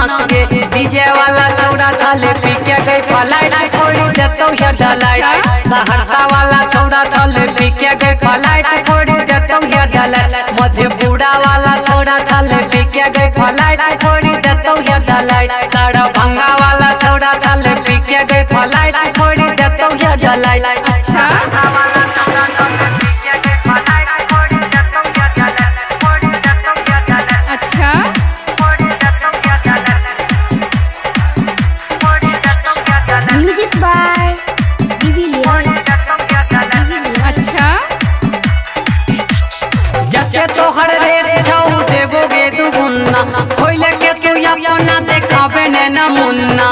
नस के डीजे वाला छौड़ा छले पी के गई फ्लाइट फोड़ी देतो या डलाइट सहरसा वाला छौड़ा छले पी के गई फ्लाइट फोड़ी देतो या डलाइट मधेपुरा वाला छौड़ा छले पी के गई फ्लाइट फोड़ी देतो या डलाइट दरभंगा वाला छौड़ा छले पी के गई फ्लाइट फोड़ी देतो या डलाइट। अच्छा अच्छा म्यूजिक बाय अच्छा जते तोहर रेट छौ देबोगे दुगुना खोइले के तू अपना देखाबे ने नमुना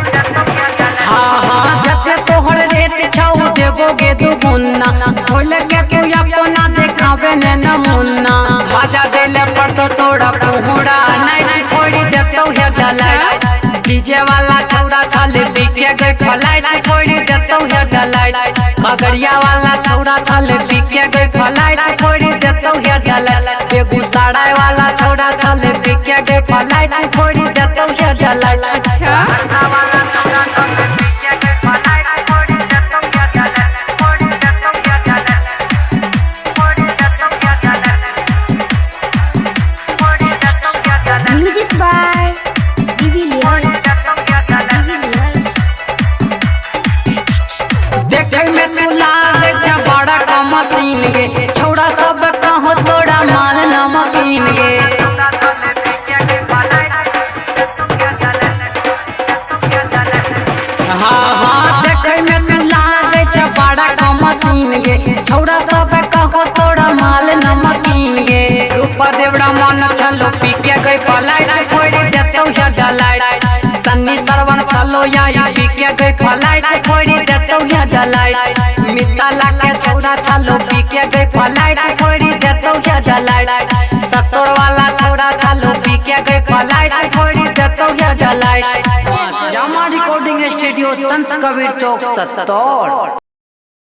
हाँ हाँ जते तोहर रेट छौ देबोगे दुगुना खोइले के तू अपना देखाबे ने नमुना मजा देले पर तो तोड़ा पुहुड़ा नहीं फोड़ी देतो है डलाइट डीजे वाला छौड़ा छले बिके गई फ्लाइट फोड़ी देतो है डलाइट खगड़िया वाला छौड़ा छले बिके गई फ्लाइट फोड़ी देतो है डलाइट बेगूसराय वाला छौड़ा छले बिके गई फ्लाइट फोड़ी देतो है डलाइट। अच्छा म्यूजिक बाय देखे में तू लागे छ बड़ा का मशीन गे छौड़ा सब कहो तोड़ा माल नमकीन गे हाँ हाँ देखे में तू लागे छ बड़ा का मशीन गे छौड़ा सब कहो तोड़ा माल नमकीन गे ऊपर देवड़ा मन छलो पी के गई फ्लाइट फोड़ी देतो या डलाइट सन्नी सरवन छलो या पी के गई फ्लाइट फोड़ी देतो या डलाइट मिताला के छौड़ा छलो पी के गई फ्लाइट फोड़ी देतो या डलाइट सतोर वाला छौड़ा छलो पी के गई फ्लाइट फोड़ी देतो या डलाइट। जामा रिकॉर्डिंग स्टूडियो संत कबीर चौक सत्तौर।